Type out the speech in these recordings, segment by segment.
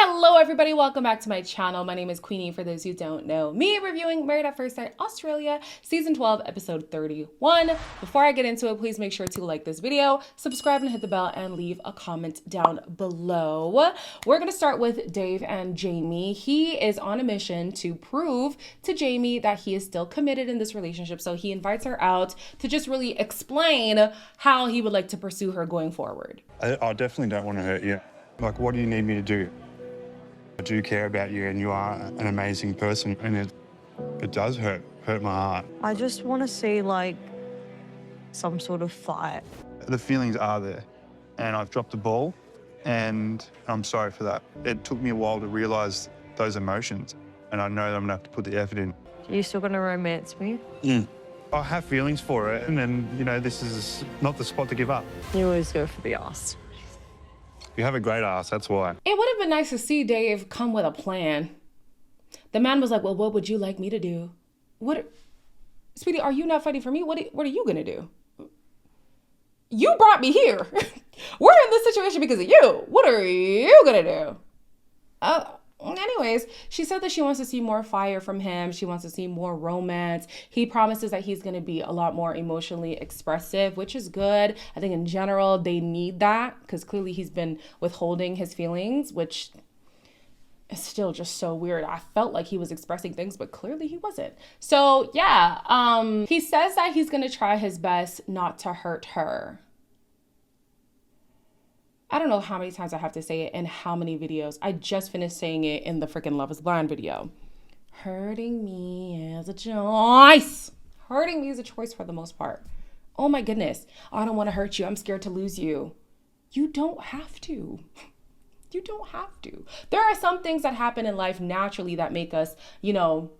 Hello everybody, welcome back to my channel. My name is Queenie for those who don't know me, reviewing Married at First Sight Australia, season 12, episode 31. Before I get into it, please make sure to like this video, subscribe and hit the bell and leave a comment down below. We're gonna start with Dave and Jamie. He is on a mission to prove to Jamie that he is still committed in this relationship. So he invites her out to just really explain how he would like to pursue her going forward. I definitely don't want to hurt you. Like, what do you need me to do? I do care about you and you are an amazing person, and it does hurt my heart. I just want to see, like, some sort of fight. The feelings are there, and I've dropped the ball, and I'm sorry for that. It took me a while to realise those emotions, and I know that I'm going to have to put the effort in. Are you still going to romance me? I have feelings for it, and then, you know, this is not the spot to give up. You always go for the ass. You have a great ass, that's why. It would have been nice to see Dave come with a plan. The man was like, well, what would you like me to do? Sweetie, are you not fighting for me? What are you gonna do? You brought me here. We're in this situation because of you. What are you gonna do? Anyways, she said that she wants to see more fire from him. She wants to see more romance. He promises that he's going to be a lot more emotionally expressive, which is good. I think in general, they need that because clearly he's been withholding his feelings, which is still just so weird. I felt like he was expressing things, but clearly he wasn't. So yeah, he says that he's going to try his best not to hurt her. I don't know how many times I have to say it in how many videos. I just finished saying it in the freaking Love is Blind video. Hurting me is a choice. Hurting me is a choice for the most part. Oh my goodness. I don't want to hurt you. I'm scared to lose you. You don't have to. You don't have to. There are some things that happen in life naturally that make us, you know,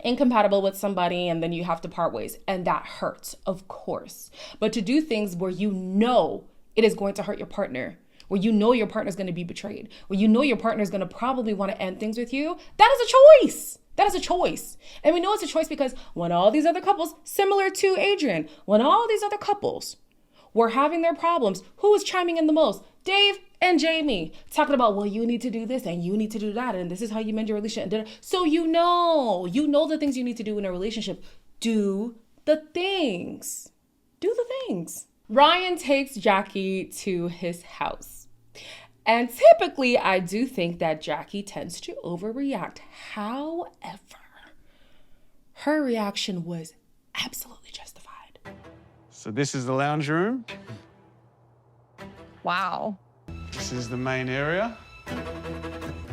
incompatible with somebody, and then you have to part ways. And that hurts, of course. But to do things where you know it is going to hurt your partner, where you know your partner's going to be betrayed, where you know your partner's going to probably want to end things with you, that is a choice. That is a choice. And we know it's a choice because when all these other couples, similar to Adrian, when all these other couples were having their problems, who was chiming in the most? Dave and Jamie, talking about, well, you need to do this and you need to do that, and this is how you mend your relationship. So you know the things you need to do in a relationship. Do the things. Do the things. Ryan takes Jackie to his house. And typically, I do think that Jackie tends to overreact. However, her reaction was absolutely justified. So this is the lounge room. Wow. This is the main area.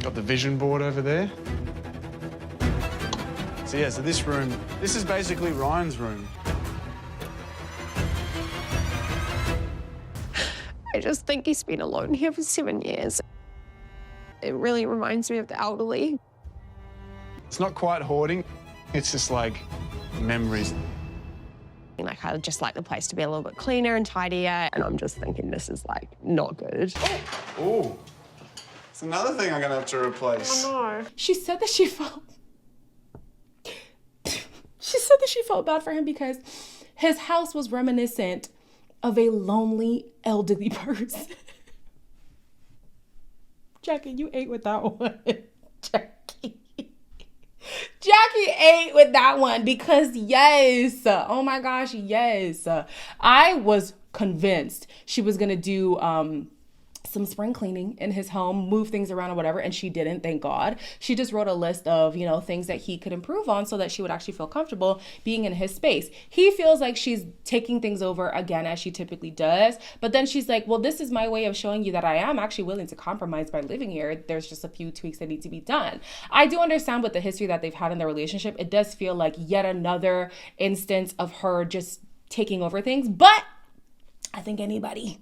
Got the vision board over there. So yeah, so this room, this is basically Ryan's room. I just think he's been alone here for 7 years. It really reminds me of the elderly. It's not quite hoarding. It's just like memories. Like, I just like the place to be a little bit cleaner and tidier. And I'm just thinking this is like not good. Oh, it's another thing I'm gonna have to replace. Oh no. She said that she felt bad for him because his house was reminiscent of a lonely elderly person. Jackie, you ate with that one. Jackie ate with that one because yes, oh my gosh, yes. I was convinced she was gonna do some spring cleaning in his home, move things around or whatever, and she didn't, thank God. She just wrote a list of, you know, things that he could improve on so that she would actually feel comfortable being in his space. He feels like she's taking things over again as she typically does, but then she's like, well, this is my way of showing you that I am actually willing to compromise by living here. There's just a few tweaks that need to be done. I do understand with the history that they've had in their relationship, it does feel like yet another instance of her just taking over things, but I think anybody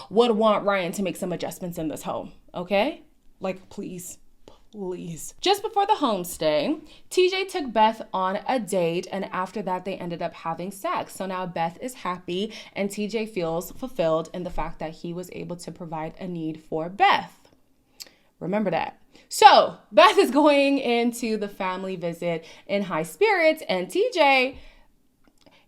would want Ryan to make some adjustments in this home, okay? Like, please. Just before the homestay, TJ took Beth on a date, and after that, they ended up having sex. So now Beth is happy, and TJ feels fulfilled in the fact that he was able to provide a need for Beth. Remember that. So Beth is going into the family visit in high spirits, and TJ,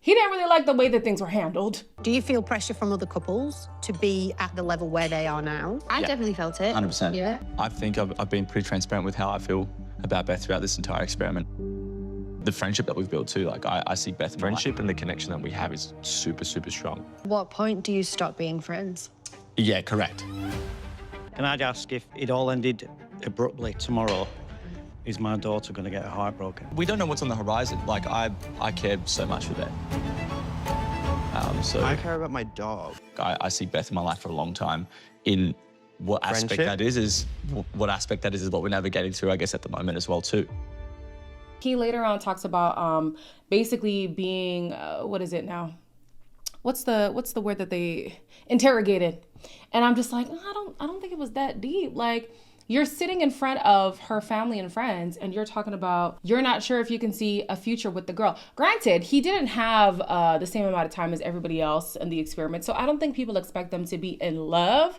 He didn't really like the way that things were handled. Do you feel pressure from other couples to be at the level where they are now? I definitely felt it. 100%. Yeah. I think I've been pretty transparent with how I feel about Beth throughout this entire experiment. The friendship that we've built too, like I see Beth in my life. Friendship and the connection that we have is super, super strong. What point do you stop being friends? Yeah, correct. Can I ask, if it all ended abruptly tomorrow, is my daughter going to get her heart broken? We don't know what's on the horizon. Like, I care so much for Beth. So I care about my dog. I see Beth in my life for a long time. In what aspect Friendship? that is what aspect that is what we're navigating through, I guess, at the moment as well too. He later on talks about basically being what is it now? What's the word that they interrogated? And I'm just like, I don't think it was that deep. Like, you're sitting in front of her family and friends and you're talking about you're not sure if you can see a future with the girl. Granted, he didn't have the same amount of time as everybody else in the experiment, so I don't think people expect them to be in love.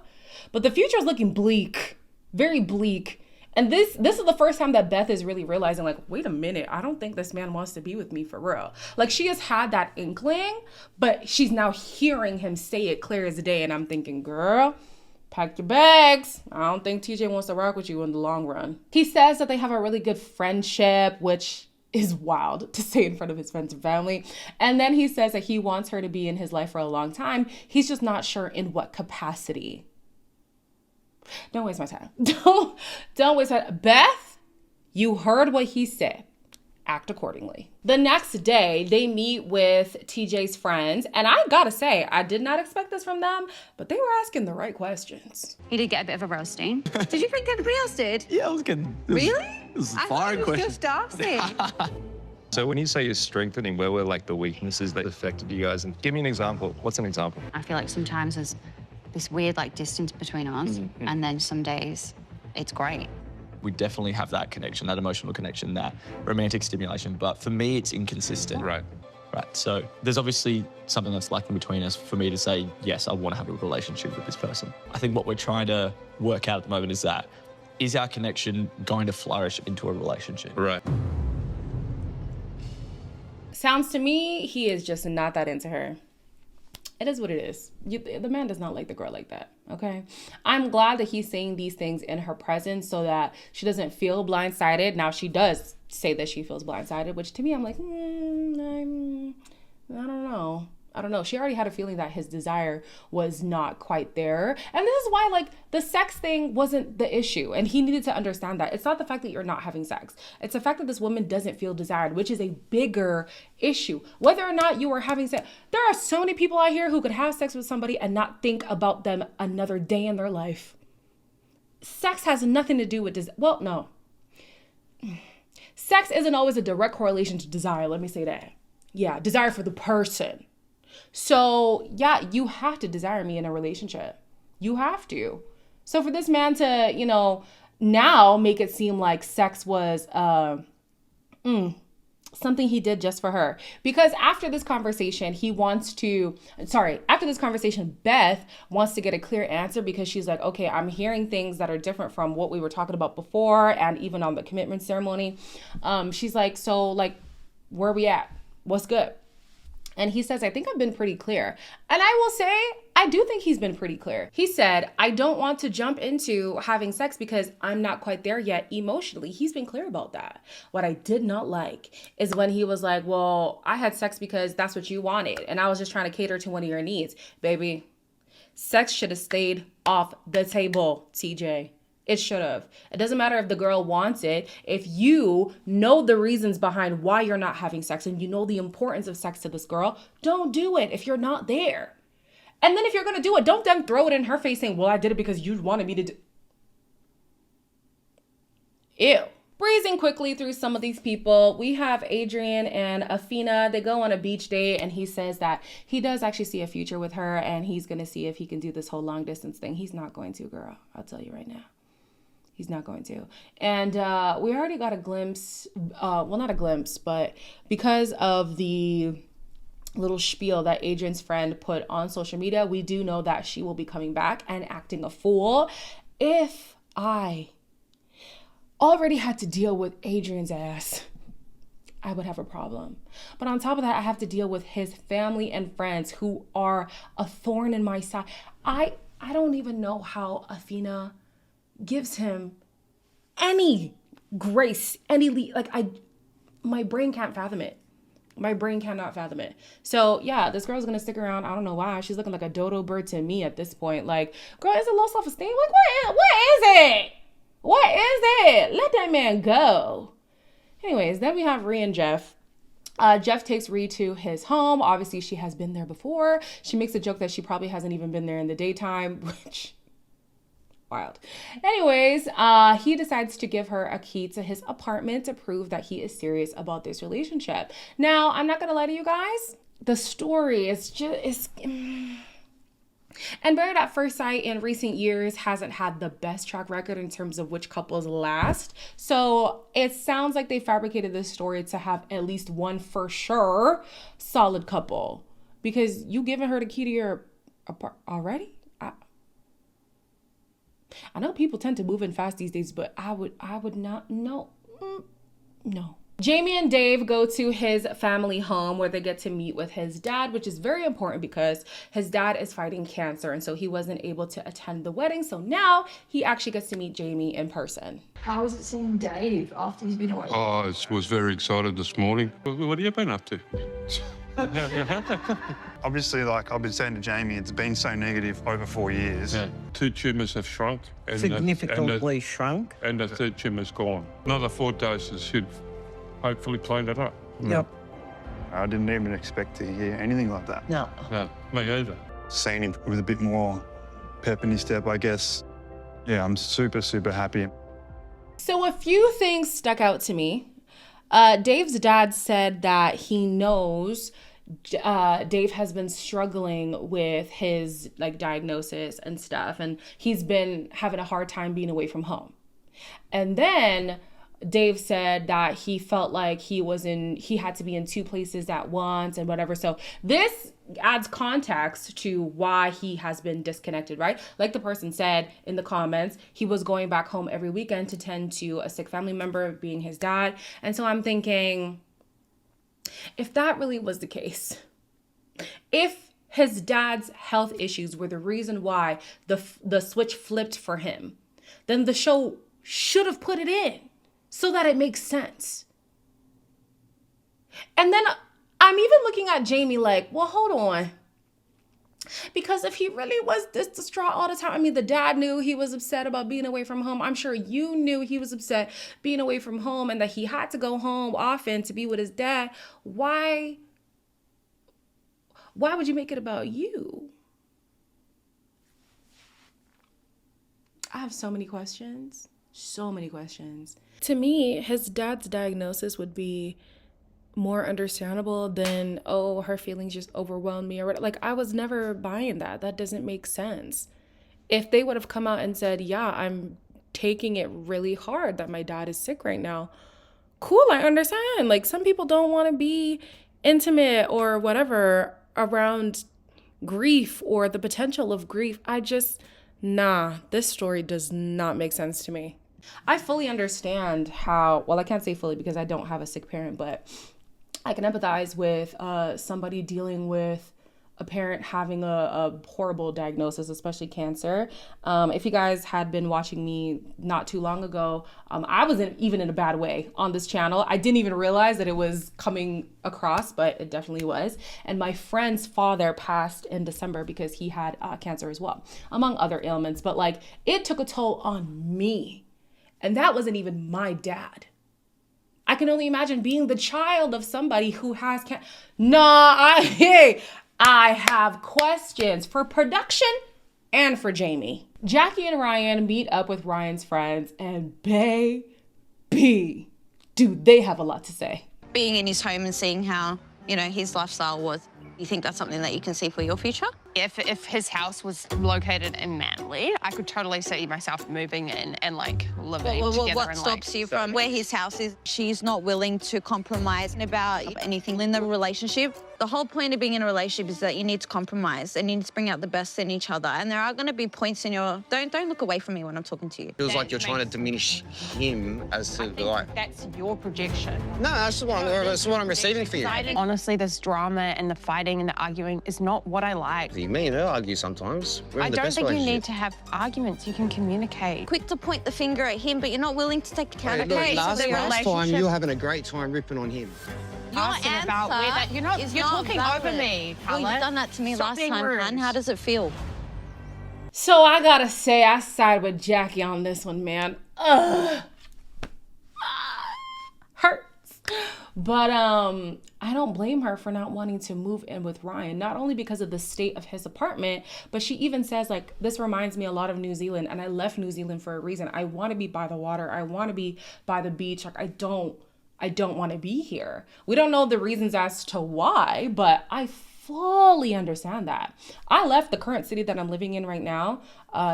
But the future is looking bleak, very bleak. And this is the first time that Beth is really realizing, like, wait a minute, I don't think this man wants to be with me for real. Like, she has had that inkling, but she's now hearing him say it clear as day. And I'm thinking, girl, pack your bags. I don't think TJ wants to rock with you in the long run. He says that they have a really good friendship, which is wild to say in front of his friends and family. And then he says that he wants her to be in his life for a long time. He's just not sure in what capacity. Don't waste my time. Don't waste my time. Beth, you heard what he said. Act accordingly. The next day, they meet with TJ's friends. And I gotta say, I did not expect this from them, but they were asking the right questions. He did get a bit of a roasting. Did you think everybody else did? Yeah, I was getting... Really? It was a I thought firing it was question. just Darcy. So when you say you're strengthening, where were like the weaknesses that affected you guys? And give me an example. What's an example? I feel like sometimes there's this weird like distance between us, and then some days it's great. We definitely have that connection, that emotional connection, that romantic stimulation. But for me, it's inconsistent. Right. Right. So there's obviously something that's lacking between us for me to say, yes, I want to have a relationship with this person. I think what we're trying to work out at the moment is that, is our connection going to flourish into a relationship? Right. Sounds to me, he is just not that into her. It is what it is. The man does not like the girl like that, okay? I'm glad that he's saying these things in her presence so that she doesn't feel blindsided. Now, she does say that she feels blindsided, which to me, I'm like, I don't know. I don't know. She already had a feeling that his desire was not quite there. And this is why, like, the sex thing wasn't the issue. And he needed to understand that. It's not the fact that you're not having sex. It's the fact that this woman doesn't feel desired, which is a bigger issue. Whether or not you are having sex. There are so many people out here who could have sex with somebody and not think about them another day in their life. Sex has nothing to do with this. Well, no. Sex isn't always a direct correlation to desire. Let me say that. Yeah, desire for the person. So, yeah, you have to desire me in a relationship. You have to. So for this man to, now make it seem like sex was something he did just for her. Because after this conversation, Beth wants to get a clear answer because she's like, okay, I'm hearing things that are different from what we were talking about before and even on the commitment ceremony. She's like, so, like, where are we at? What's good? And he says, I think I've been pretty clear. And I will say, I do think he's been pretty clear. He said, I don't want to jump into having sex because I'm not quite there yet emotionally. He's been clear about that. What I did not like is when he was like, well, I had sex because that's what you wanted. And I was just trying to cater to one of your needs. Baby, sex should have stayed off the table, TJ. It should have. It doesn't matter if the girl wants it. If you know the reasons behind why you're not having sex and you know the importance of sex to this girl, don't do it if you're not there. And then if you're going to do it, don't then throw it in her face saying, well, I did it because you wanted me to do. Ew. Breezing quickly through some of these people, we have Adrian and Afina. They go on a beach date and he says that he does actually see a future with her and he's going to see if he can do this whole long distance thing. He's not going to, girl. I'll tell you right now. He's not going to. And we already got a glimpse, well, not a glimpse, but because of the little spiel that Adrian's friend put on social media, we do know that she will be coming back and acting a fool. If I already had to deal with Adrian's ass, I would have a problem. But on top of that, I have to deal with his family and friends who are a thorn in my side. I don't even know how Athena gives him any grace, my brain can't fathom it. My brain cannot fathom it. So yeah, this girl's gonna stick around. I don't know why. She's looking like a dodo bird to me at this point. Like, girl, is it low self-esteem? Like, what is it? What is it? Let that man go. Anyways, then we have Rhea and Jeff. Jeff takes Rhea to his home. Obviously, she has been there before. She makes a joke that she probably hasn't even been there in the daytime, which, wild. Anyways, he decides to give her a key to his apartment to prove that he is serious about this relationship. Now, I'm not going to lie to you guys. The story is just... And Married at First Sight in recent years hasn't had the best track record in terms of which couples last. So it sounds like they fabricated this story to have at least one for sure solid couple. Because you giving her the key to your apartment already? I know people tend to move in fast these days, but I would not, no. Jamie and Dave go to his family home where they get to meet with his dad, which is very important because his dad is fighting cancer. And so he wasn't able to attend the wedding. So now he actually gets to meet Jamie in person. How was it seeing Dave after he's been away? Oh, I was very excited this morning. What have you been up to? Obviously, like I've been saying to Jamie, it's been so negative over 4 years. Yeah. 2 tumours have shrunk. And Significantly shrunk. And the 3rd tumour's gone. Another 4 doses should hopefully clean it up. Yep. I didn't even expect to hear anything like that. No. No, me either. Seeing him with a bit more pep in his step, I guess. Yeah, I'm super, super happy. So a few things stuck out to me. Dave's dad said that he knows Dave has been struggling with his diagnosis and stuff, and he's been having a hard time being away from home. And then Dave said that he felt like he had to be in 2 places at once and whatever. So this adds context to why he has been disconnected, right? Like the person said in the comments, he was going back home every weekend to tend to a sick family member, being his dad. And so I'm thinking, if that really was the case, if his dad's health issues were the reason why the switch flipped for him, then the show should have put it in so that it makes sense. And then I'm even looking at Jamie like, well, hold on. Because if he really was this distraught all the time, I mean, the dad knew he was upset about being away from home. I'm sure you knew he was upset being away from home and that he had to go home often to be with his dad. Why would you make it about you? I have so many questions. So many questions. To me, his dad's diagnosis would be more understandable than, oh, her feelings just overwhelmed me or whatever. Like, I was never buying that. That doesn't make sense. If they would have come out and said, yeah, I'm taking it really hard that my dad is sick right now, cool, I understand. Like, some people don't want to be intimate or whatever around grief or the potential of grief. This story does not make sense to me. I fully understand how, well, I can't say fully because I don't have a sick parent, but I can empathize with somebody dealing with a parent having a horrible diagnosis, especially cancer. If you guys had been watching me not too long ago, I wasn't even in a bad way on this channel. I didn't even realize that it was coming across, but it definitely was. And my friend's father passed in December because he had cancer as well, among other ailments. But like, it took a toll on me. And that wasn't even my dad. I can only imagine being the child of somebody who has cancer. I have questions for production and for Jamie. Jackie and Ryan meet up with Ryan's friends, and baby, dude, they have a lot to say. Being in his home and seeing how, his lifestyle was, you think that's something that you can see for your future? If his house was located in Manly, I could totally see myself moving in and living together. What stops you from where his house is? She's not willing to compromise about anything in the relationship. The whole point of being in a relationship is that you need to compromise and you need to bring out the best in each other. And there are going to be points in your... Don't look away from me when I'm talking to you. Feels like you're trying to diminish him as to like... That's your projection. No, that's what I'm receiving for you. Honestly, this drama and the fighting and the arguing is not what I like. Me and her argue sometimes. I don't think you need to have arguments. You can communicate. Quick to point the finger at him, but you're not willing to take accountability. Last time, you're having a great time ripping on him. Your Asking about where that you're talking over me, Well, Carla. you've done that to me Stop last being time, rude. hun. How does it feel? So I gotta say, I side with Jackie on this one, man. Ugh. Hurts. But I don't blame her for not wanting to move in with Ryan, not only because of the state of his apartment, but she even says, like, this reminds me a lot of New Zealand, and I left New Zealand for a reason. I want to be by the water. I want to be by the beach. Like, I don't want to be here. We don't know the reasons as to why, but I fully understand that. I left the current city that I'm living in right now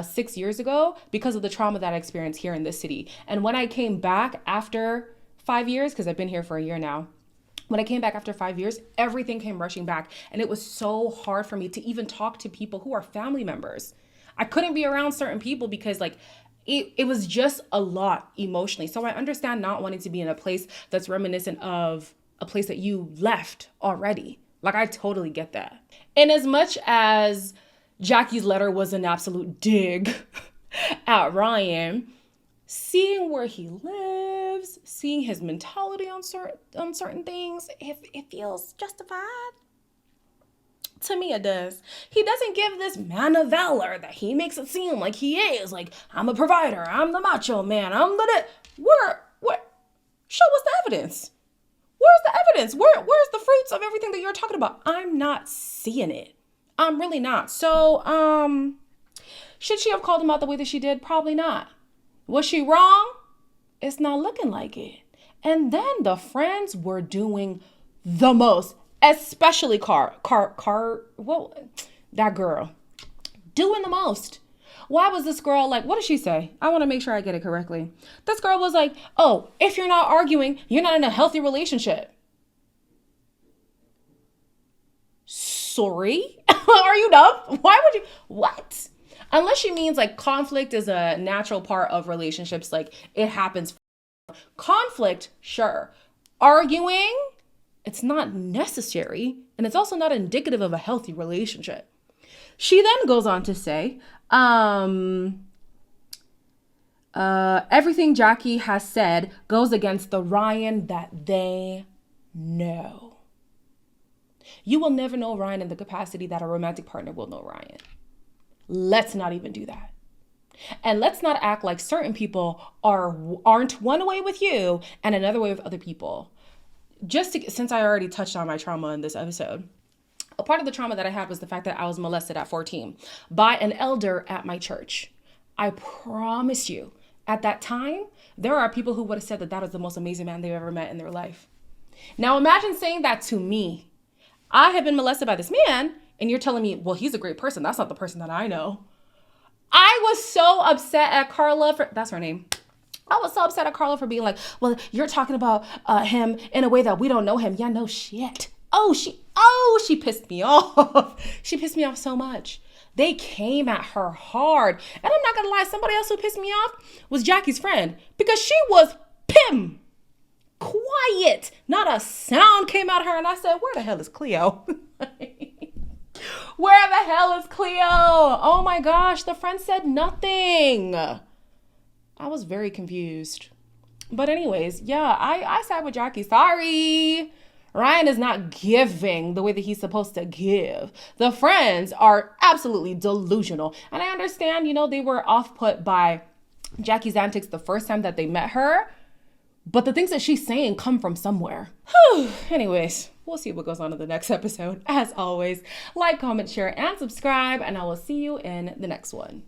6 years ago because of the trauma that I experienced here in this city. And when I came back after 5 years, because I've been here for a year now, when I came back after 5 years, everything came rushing back. And it was so hard for me to even talk to people who are family members. I couldn't be around certain people because like, it was just a lot emotionally. So I understand not wanting to be in a place that's reminiscent of a place that you left already. Like, I totally get that. And as much as Jackie's letter was an absolute dig at Ryan, seeing where he lives, seeing his mentality on certain things, it feels justified. To me, it does. He doesn't give this man of valor that he makes it seem like he is. Like, I'm a provider. I'm the macho man. I'm the... Where? Show us the evidence. Where's the evidence? Where's the fruits of everything that you're talking about? I'm not seeing it. I'm really not. So, should she have called him out the way that she did? Probably not. Was she wrong? It's not looking like it. And then the friends were doing the most. Especially that girl doing the most. Why was this girl like, what did she say? I want to make sure I get it correctly. This girl was like, oh, if you're not arguing, you're not in a healthy relationship. Sorry? Are you dumb? Why would you? What? Unless she means like conflict is a natural part of relationships. Like it happens. Conflict, sure. Arguing, it's not necessary, and it's also not indicative of a healthy relationship. She then goes on to say, everything Jackie has said goes against the Ryan that they know. You will never know Ryan in the capacity that a romantic partner will know Ryan. Let's not even do that. And let's not act like certain people aren't one way with you and another way with other people. Since I already touched on my trauma in this episode, a part of the trauma that I had was the fact that I was molested at 14 by an elder at my church. I promise you, at that time, there are people who would have said that was the most amazing man they've ever met in their life. Now imagine saying that to me. I have been molested by this man, and you're telling me, well, he's a great person. That's not the person that I know. I was so upset at Carla that's her name. I was so upset at Carla for being like, well, you're talking about him in a way that we don't know him. Yeah, no shit. She pissed me off. She pissed me off so much. They came at her hard. And I'm not going to lie, somebody else who pissed me off was Jackie's friend because she was quiet. Not a sound came out of her. And I said, where the hell is Cleo? Where the hell is Cleo? Oh my gosh, the friend said nothing. I was very confused. But anyways, yeah, I side with Jackie. Sorry. Ryan is not giving the way that he's supposed to give. The friends are absolutely delusional. And I understand, they were off-put by Jackie's antics the first time that they met her. But the things that she's saying come from somewhere. Anyways, we'll see what goes on in the next episode. As always, like, comment, share, and subscribe. And I will see you in the next one.